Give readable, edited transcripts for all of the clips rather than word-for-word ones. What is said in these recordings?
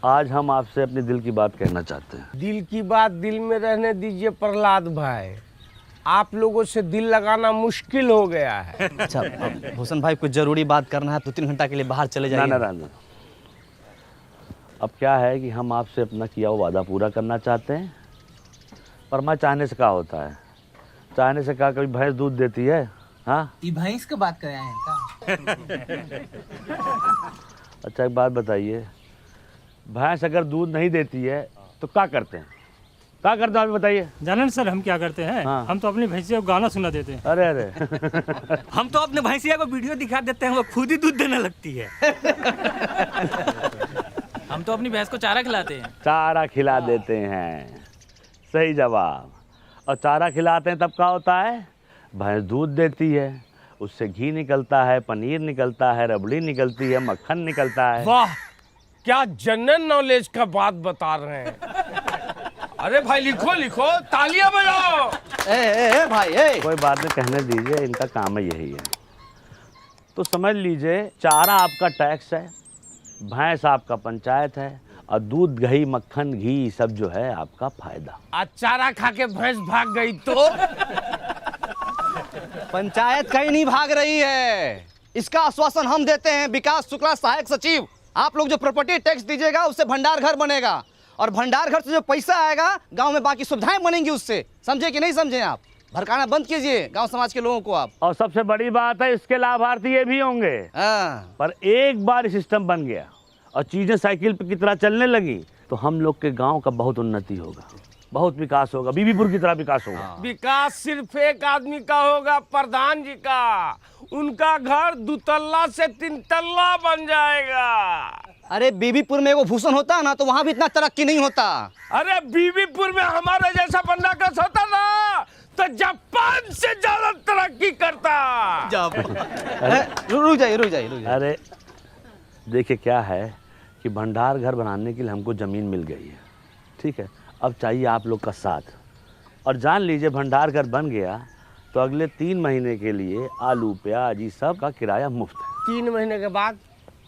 आज हम आपसे अपने दिल की बात कहना चाहते हैं। दिल की बात दिल में रहने दीजिए प्रहलाद भाई, आप लोगों से दिल लगाना मुश्किल हो गया है। अच्छा भूषण भाई, कुछ जरूरी बात करना है, 2-3 घंटा के लिए बाहर चले जाइए। ना। अब क्या है कि हम आपसे अपना किया हुआ वादा पूरा करना चाहते हैं, पर मैं चाहने से क्या होता है, चाहने से क्या कभी भैंस दूध देती है? हाँ, ये भैंस की बात कर रहे हैं का? अच्छा एक बात बताइए, भैंस अगर दूध नहीं देती है तो क्या करते हैं? क्या करते हैं आप बताइए। जाने सर हम क्या करते हैं? हाँ। हम तो अपनी भैंसिया को गाना सुना देते हैं। अरे हम तो अपने भैंसिया को वीडियो दिखा देते हैं, वो खुद ही दूध देने लगती है। हम तो अपनी भैंस को चारा खिलाते हैं। चारा खिला देते हैं, सही जवाब। और चारा खिलाते हैं तब क्या होता है? भैंस दूध देती है, उससे घी निकलता है, पनीर निकलता है, रबड़ी निकलती है, मक्खन निकलता है। वाह, क्या जनरल नॉलेज का बात बता रहे हैं। अरे भाई लिखो लिखो, तालियां बजाओ। ए भाई कोई बात नहीं, कहने दीजिए, इनका काम है यही है। तो समझ लीजिए, चारा आपका टैक्स है, भैंस आपका पंचायत है, और दूध दही मक्खन घी सब जो है आपका फायदा। आज चारा खा के भैंस भाग गई तो? पंचायत कहीं नहीं भाग रही है, इसका आश्वासन हम देते हैं। विकास शुक्ला सहायक सचिव, आप लोग जो प्रॉपर्टी टैक्स दीजिएगा उससे भंडार घर बनेगा, और भंडार घर से जो पैसा आएगा गांव में बाकी सुविधाएं बनेंगी उससे। समझे कि नहीं समझे? आप भड़काना बंद कीजिए गांव समाज के लोगों को आप। और सबसे बड़ी बात है, इसके लाभार्थी ये भी होंगे। पर एक बार सिस्टम बन गया और चीजें साइकिल पे की तरह चलने लगी तो हम लोग के गांव का बहुत उन्नति होगा, बहुत विकास होगा, बीबीपुर की तरह विकास होगा। विकास सिर्फ एक आदमी का होगा, प्रधान जी का। उनका घर 2 तल्ला से 3 तल्ला बन जाएगा। अरे बीबीपुर में वो भूषण होता है ना तो वहाँ भी इतना तरक्की नहीं होता। अरे बीबीपुर में हमारे जैसा बंदा कस होता ना तो जापान से ज्यादा तरक्की करता। रुक जाइए। अरे देखिए क्या है कि भंडार घर बनाने के लिए हमको ज़मीन मिल गई है, ठीक है। अब चाहिए आप लोग का साथ, और जान लीजिए भंडार घर बन गया तो अगले 3 महीने के लिए आलू प्याज ये सब का किराया मुफ्त है। 3 महीने के बाद?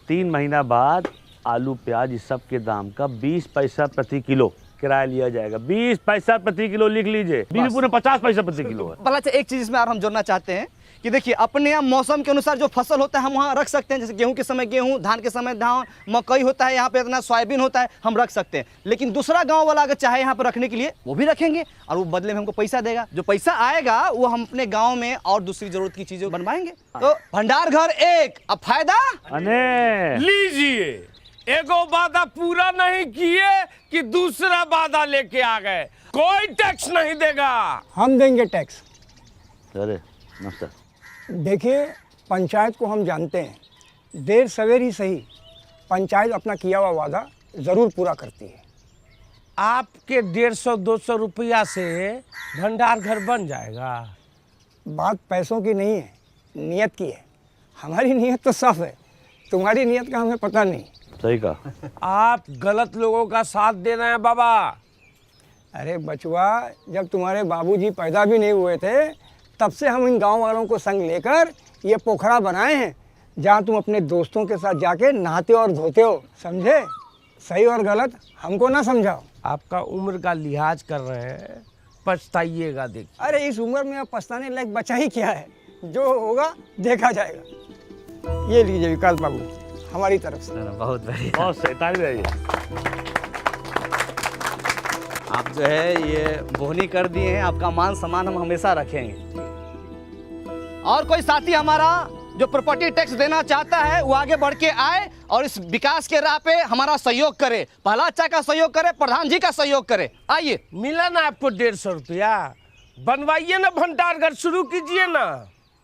3 महीना बाद आलू प्याज इस सब के दाम का 20 पैसा प्रति किलो किराया लिया जाएगा। 20 पैसा प्रति किलो लिख लीजिए। बीबीपुर में 50 पैसा प्रति किलो है। भला एक चीज इसमें और हम जोड़ना चाहते हैं कि देखिए, अपने यहाँ मौसम के अनुसार जो फसल होता है हम वहाँ रख सकते हैं। जैसे गेहूं के समय गेहूं, धान के समय धान, मकई होता है यहाँ पे, इतना सोयाबीन होता है, हम रख सकते हैं। लेकिन दूसरा गांव वाला अगर चाहे यहाँ पर रखने के लिए वो भी रखेंगे, और वो बदले में हमको पैसा देगा। जो पैसा आएगा वो हम अपने गाँव में और दूसरी जरूरत की चीजें बनवाएंगे। तो भंडार घर एक, अब फायदा लीजिए। एगो वादा पूरा नहीं किए कि दूसरा वादा लेके आ गए। कोई टैक्स नहीं देगा। हम देंगे टैक्स। अरे नमस्कार। देखिए, पंचायत को हम जानते हैं, देर सवेर ही सही पंचायत अपना किया हुआ वादा ज़रूर पूरा करती है। आपके 150-200 रुपया से भंडार घर बन जाएगा। बात पैसों की नहीं है, नियत की है। हमारी नियत तो साफ है, तुम्हारी नियत का हमें पता नहीं। सही कहा। आप गलत लोगों का साथ दे रहे हैं बाबा। अरे बचवा, जब तुम्हारे बाबूजी पैदा भी नहीं हुए थे तब से हम इन गांव वालों को संग लेकर ये पोखरा बनाए हैं, जहां तुम अपने दोस्तों के साथ जाके नहाते और धोते हो। समझे? सही और गलत हमको ना समझाओ। आपका उम्र का लिहाज कर रहे हैं, पछताइएगा। देख, अरे इस उम्र में अब पछताने लायक बचा ही क्या है? जो होगा देखा जाएगा। ये लीजिए विकास बाबू, हमारी तरफ से। बहुत बढ़िया, बहुत सही, ताली बजाइए। आप जो है ये बोहनी कर दिए हैं, आपका मान सम्मान हम हमेशा रखेंगे। और कोई साथी हमारा जो प्रॉपर्टी टैक्स देना चाहता है वो आगे बढ़ के आए और इस विकास के राह पे हमारा सहयोग करे। पहला अच्छा का सहयोग करे, प्रधान जी का सहयोग करे। आइए। मिला ना आपको 150 रुपया? बनवाइए ना, भंडार घर शुरू कीजिए ना।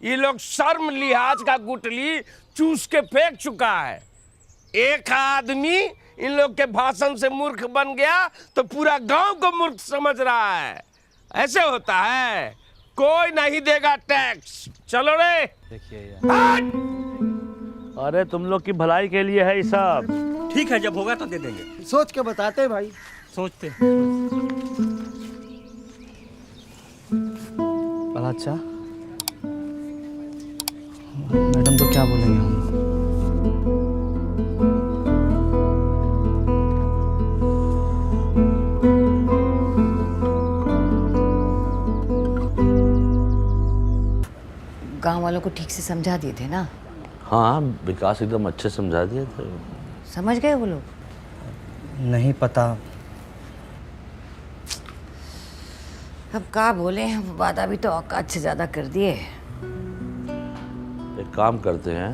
ये लोग शर्म लिहाज का गुटली चूस के फेंक चुका है। एक आदमी इन लोग के भाषण से मूर्ख बन गया तो पूरा गांव को मूर्ख समझ रहा है। ऐसे होता है? कोई नहीं देगा टैक्स। चलो रे। देखिए, अरे तुम लोग की भलाई के लिए है ये सब। ठीक है, जब होगा तो दे देंगे। सोच के बताते भाई। सोचते। अच्छा, मैडम तो क्या बोलेंगे हम? वालों को ठीक से समझा दिए थे ना? हाँ, विकास एकदम अच्छे समझा दिए थे। समझ गए वो लोग? नहीं पता। अब क्या बोले, वादा भी तो औकात से ज़्यादा कर दिए। एक काम करते हैं,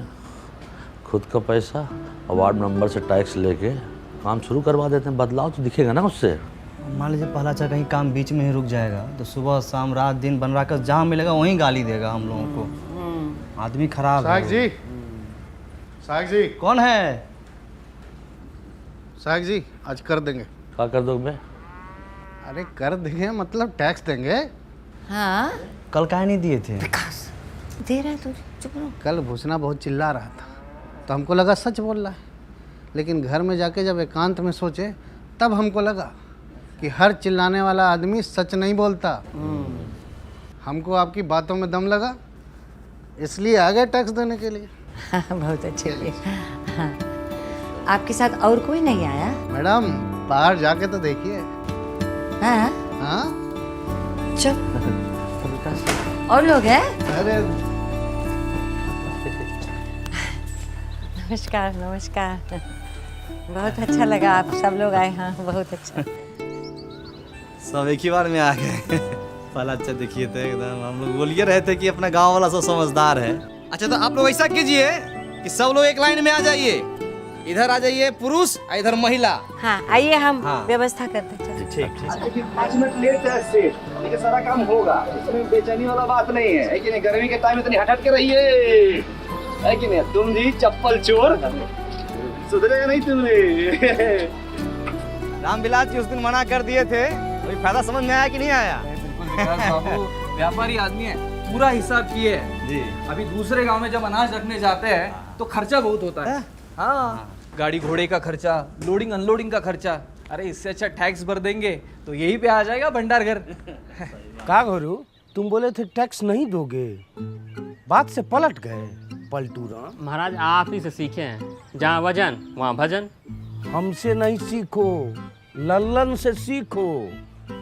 खुद का पैसा और वार्ड मेंबर से टैक्स लेके काम शुरू करवा देते हैं। बदलाव तो दिखेगा ना उससे। मान लीजिए पहला चाहे कहीं काम बीच में ही रुक जाएगा तो सुबह शाम रात दिन बन रहा कर जहाँ मिलेगा वहीं गाली देगा हम लोगों को। आदमी खराब है। साहब जी कौन है? साहब जी आज कर देंगे। क्या कर दोगे? अरे कर देंगे मतलब टैक्स देंगे। हाँ, कल काहे नहीं दिए थे? विकास दे रहा है तुझे, चुप रहो। कल भूसना बहुत चिल्ला रहा था तो हमको लगा सच बोल रहा है, लेकिन घर में जाके जब एकांत में सोचे तब हमको लगा कि हर चिल्लाने वाला आदमी सच नहीं बोलता। हमको आपकी बातों में दम लगा, इसलिए आ गए टैक्स देने के लिए। बहुत अच्छे हुए। हाँ। आपके साथ और कोई नहीं आया? मैडम बाहर जाके तो देखिए। हाँ, हाँ चल। और लोग हैं? अरे नमस्कार नमस्कार। बहुत अच्छा लगा आप सब लोग आए। हाँ, बहुत अच्छा। सब एक ही बार में आ गए। पहला अच्छा देखिए थे एकदम हम लोग बोलिए रहे थे कि अपना गांव वाला सब समझदार है। अच्छा तो आप लोग ऐसा कीजिए कि सब लोग एक लाइन में आ जाइए। इधर आ जाइए पुरुष, इधर महिला। हाँ, आइए हम हाँ। व्यवस्था करते हैं। ठीक। 5 मिनट लेट है सेठ, लेकिन सारा काम होगा। इसमें बेचैनी वाला बात नहीं है कि नहीं? गर्मी के टाइम इतनी हट के रहिए, है कि नहीं? तुम जी चप्पल चोर, सुधरेगा नहीं तुमने। रामविलास जी उस दिन मना कर दिए थे, कोई फायदा समझ में आया कि नहीं आया? बिल्कुल विकास बाबू व्यापारी आदमी है, पूरा हिसाब किए है जी। अभी दूसरे गांव में जब अनाज रखने जाते हैं तो खर्चा बहुत होता है। हाँ, गाड़ी घोड़े का खर्चा, लोडिंग अनलोडिंग का खर्चा। अरे इससे अच्छा टैक्स भर देंगे तो यही पे आ जाएगा भंडार घर। का घरू तुम बोले थे टैक्स नहीं दोगे, बात से पलट गए पलटूरा। महाराज आप ही से सीखे हैं, जहाँ वजन वहाँ भजन। हमसे नहीं सीखो, लल्लन से सीखो।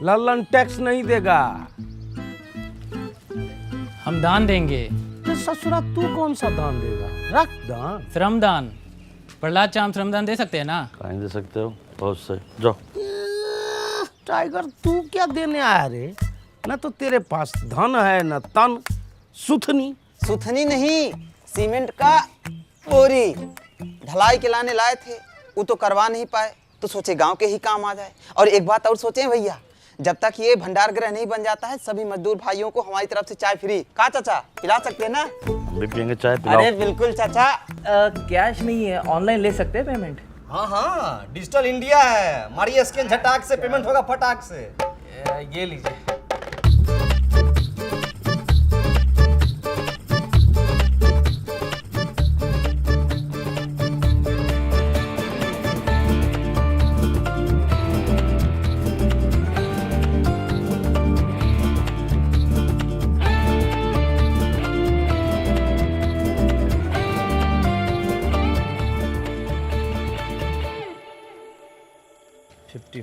लल्लन टैक्स नहीं देगा। हम दान देंगे। तो ससुरा तू कौन सा दान देगा? रख दान। श्रमदान। प्रहलाद चाम श्रमदान दे सकते हैं ना? कहीं दे सकते हो, बहुत सही। जाओ। टाइगर तू क्या देने आया रे? न तो तेरे पास धन है न तन। सुथनी सुथनी नहीं, सीमेंट का बोरी ढलाई के लाने लाए थे, वो तो करवा नहीं पाए तो सोचे गांव के ही काम आ जाए। और एक बात और सोचे भैया, जब तक ये भंडार गृह नहीं बन जाता है सभी मजदूर भाइयों को हमारी तरफ से चाय फ्री। कहा चाचा, पिला सकते हैं ना? हम भी पियेंगे चाय, पिलाओ। अरे बिल्कुल चाचा। कैश नहीं है, ऑनलाइन ले सकते हैं पेमेंट। हाँ हाँ, डिजिटल इंडिया है। मारिए स्कैन, झटाक से पेमेंट होगा फटाक से। ये लीजिए।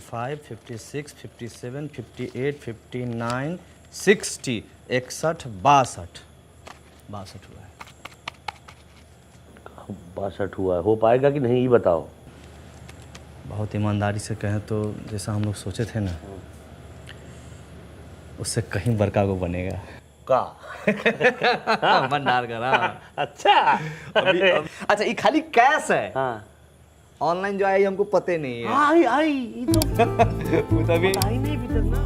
फाइव 56 57 58 59 60 61 62 हुआ है। 62 हुआ है। हो पाएगा कि नहीं ये बताओ। बहुत ईमानदारी से कहें तो जैसा हम लोग सोचे थे ना, उससे कहीं बड़का को बनेगा। का भंडार का। अच्छा। अच्छा ये खाली कैश है। हाँ, ऑनलाइन जो आई हमको पते नहीं है। आई ये तो वो तभी आई नहीं भीतर ना।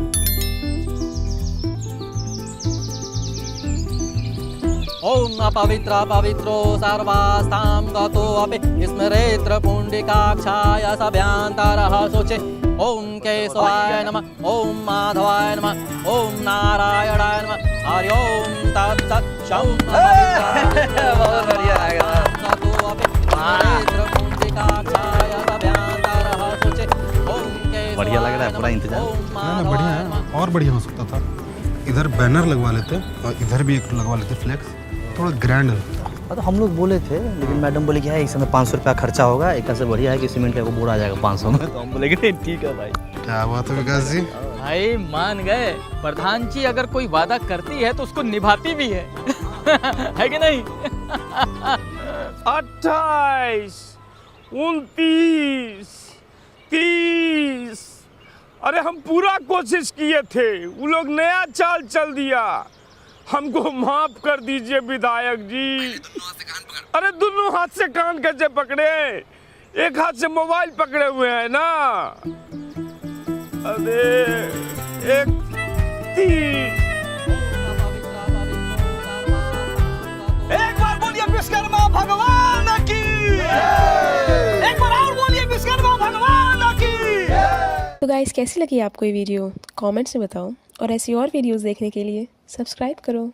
ओम अपवित्र पवित्रो सर्वास्तां गतो अपि स्मरेत्र पुण्डिकाक्षाय सभ्यांतरः शोचे। ओम केशवाय नमः, ओम माधवाय नमः, ओम नारायणाय नमः। हरि ओम तत्सत्। बहुत बढ़िया आ गया। गतो अपि स्मरेत्र पुण्डिकाक्षाय सभ्यांतरः शोचे। ओम केशवाय बढ़िया लग रहा है पूरा इंतजाम। ना बढ़िया है, और बढ़िया हो सकता था। इधर बैनर लगवा लेते और इधर भी एक लगवा लेते फ्लेक्स, थोड़ा ग्रैंड लगता। तो हम लोग बोले थे, लेकिन मैडम बोले कि है इस समय 500 रुपया खर्चा होगा, एक से बढ़िया है कि सीमेंट का वो बोरा आ जाएगा 500 में। तो हम बोले कि ठीक है भाई। क्या बात है विकास जी? भाई मान गए, प्रधान जी अगर कोई वादा करती है तो उसको निभाती भी है। है कि नहीं? 28, 29, 30। अरे हम पूरा कोशिश किए थे, वो लोग नया चाल चल दिया। हमको माफ कर दीजिए विधायक जी। अरे दोनों हाथ से कान कैसे पकड़े? एक हाथ से मोबाइल पकड़े हुए हैं ना। अरे एक 30। एक बार बोलिए विश्वकर्मा भगवान की। एक बार और बोलिए विश्वकर्मा भगवान की। तो गाइस कैसी लगी आपको ये वीडियो कमेंट्स में बताओ और ऐसी और वीडियोस देखने के लिए सब्सक्राइब करो।